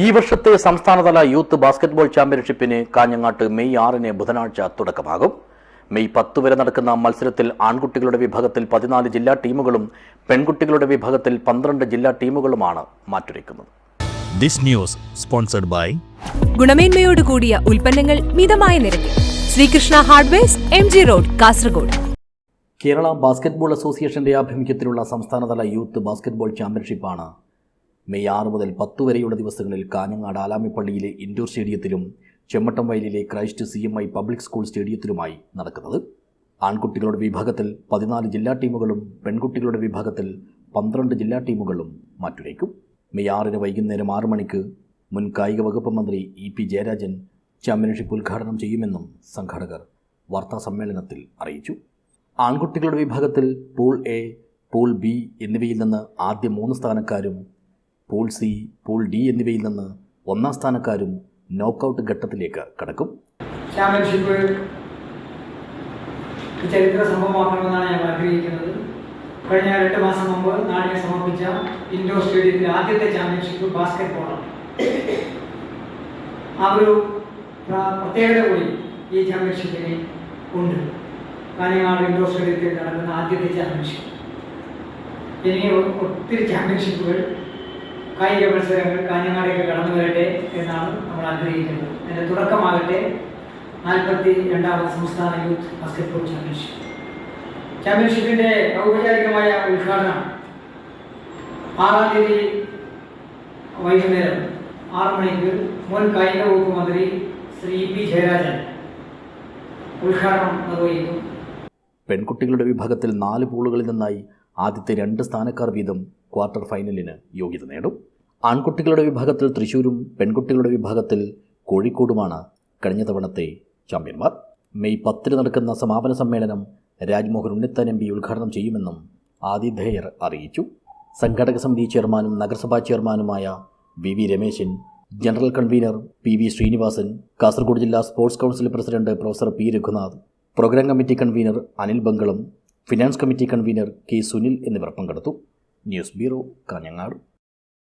ഈ വർഷത്തെ സംസ്ഥാനതല യൂത്ത് ബാസ്കറ്റ്ബോൾ ചാമ്പ്യൻഷിപ്പിന് കാഞ്ഞങ്ങാട്ട് മെയ് 6 ബുധനാഴ്ച തുടക്കമാകും. മെയ് 10 വരെ നടക്കുന്ന മത്സരത്തിൽ ആൺകുട്ടികളുടെ വിഭാഗത്തിൽ 14 ജില്ലാ ടീമുകളും പെൺകുട്ടികളുടെ വിഭാഗത്തിൽ 12 ജില്ലാ ടീമുകളുമാണ് മാറ്റുരയ്ക്കുന്നത്. This news sponsored by ഗുണമേന്മയോട് കൂടിയ ഉൽപ്പന്നങ്ങൾ മിതമായ നിരക്കിൽ Sreekrishna hardwares MG road Kasaragod. Kerala basketball അസോസിയേഷന്റെ ആഭിമുഖ്യത്തിലുള്ള സംസ്ഥാനതല യൂത്ത് ബാസ്കറ്റ്ബോൾ ചാമ്പ്യൻഷിപ്പാണ് മെയ് 6 മുതൽ 10 വരെയുള്ള ദിവസങ്ങളിൽ കാഞ്ഞങ്ങാട് ആലാമിപ്പള്ളിയിലെ ഇൻഡോർ സ്റ്റേഡിയത്തിലും ചെമ്മട്ടം വയലിലെ ക്രൈസ്റ്റ് CMI പബ്ലിക് സ്കൂൾ സ്റ്റേഡിയത്തിലുമായി നടക്കുന്നത്. ആൺകുട്ടികളുടെ വിഭാഗത്തിൽ 14 ജില്ലാ ടീമുകളും പെൺകുട്ടികളുടെ വിഭാഗത്തിൽ 12 ജില്ലാ ടീമുകളും മാറ്റുരയ്ക്കും. മെയ് 6 വൈകുന്നേരം 6 മണിക്ക് മുൻ കായിക വകുപ്പ് മന്ത്രി EP ജയരാജൻ ചാമ്പ്യൻഷിപ്പ് ഉദ്ഘാടനം ചെയ്യുമെന്നും സംഘാടകർ വാർത്താസമ്മേളനത്തിൽ അറിയിച്ചു. ആൺകുട്ടികളുടെ വിഭാഗത്തിൽ പൂൾ A, പൂൾ B എന്നിവയിൽ നിന്ന് ആദ്യ 3 സ്ഥാനക്കാരും പൂൾ C, പൂൾ D എന്നിവയിൽ നിന്ന് 1-ാം സ്ഥാനക്കാരും നോക്കൌട്ട് ഘട്ടത്തിലേക്ക് കടക്കും. ചാമ്പ്യൻഷിപ്പ് ചരിത്ര സംഭവമാക്കണമെന്നാണ് ഞാൻ ആഗ്രഹിക്കുന്നത്. കഴിഞ്ഞ 2 മാസം മുമ്പ് നാടിനെ സമർപ്പിച്ച ഇൻഡോർ സ്റ്റേഡിയത്തിലെ ആദ്യത്തെ ചാമ്പ്യൻഷിപ്പ് ബാസ്കറ്റ്ബോളാണ്. ആ ഒരു പ്രത്യേകത കൂടി ഈ ചാമ്പ്യൻഷിപ്പിന് ഉണ്ട്. കാഞ്ഞങ്ങാട് ഇൻഡോർ സ്റ്റേഡിയത്തിൽ നടക്കുന്ന ആദ്യത്തെ ചാമ്പ്യൻഷിപ്പ്. ഇനി ഒത്തിരി ചാമ്പ്യൻഷിപ്പുകൾ, കായിക മത്സരങ്ങൾ കാഞ്ഞങ്ങാടേക്ക് കടന്നു വരട്ടെ എന്നാണ് നമ്മൾ ആഗ്രഹിക്കുന്നത്. അതിൻ്റെ തുടക്കമാകട്ടെ 42ാമത് സംസ്ഥാന യൂത്ത് ബാസ്കറ്റ്ബോൾ ചാമ്പ്യൻഷിപ്പ്. ചാമ്പ്യൻഷിപ്പിൻ്റെ ഔപചാരികമായ ഉദ്ഘാടനം 6-ാം തീയതി വൈകുന്നേരം 6 മണിക്ക് മുൻ കായിക വകുപ്പ് മന്ത്രി ശ്രീ EP ജയരാജൻ ഉദ്ഘാടനം നിർവഹിക്കും. പെൺകുട്ടികളുടെ വിഭാഗത്തിൽ 4 പൂളുകളിൽ നിന്നായി ആദ്യത്തെ 2 സ്ഥാനക്കാർ വീതം ക്വാർട്ടർ ഫൈനലിന് യോഗ്യത നേടും. ആൺകുട്ടികളുടെ വിഭാഗത്തിൽ തൃശ്ശൂരും പെൺകുട്ടികളുടെ വിഭാഗത്തിൽ കോഴിക്കോടുമാണ് കഴിഞ്ഞ തവണത്തെ ചാമ്പ്യന്മാർ. മെയ് 10 നടക്കുന്ന സമാപന സമ്മേളനം രാജ്മോഹൻ ഉണ്ണിത്താൻ MP ഉദ്ഘാടനം ചെയ്യുമെന്നും ആതിഥേയർ അറിയിച്ചു. സംഘാടക സമിതി ചെയർമാനും നഗരസഭാ ചെയർമാനുമായ VV Rameshan, general convener PV Srinivasan, Kasaragod ജില്ലാ sports council president professor P Raghunath, program committee convener Anil Bangalam, finance committee convener K Sunil എന്നിവർ പങ്കെടുത്തു. News bureau, Kanhangad.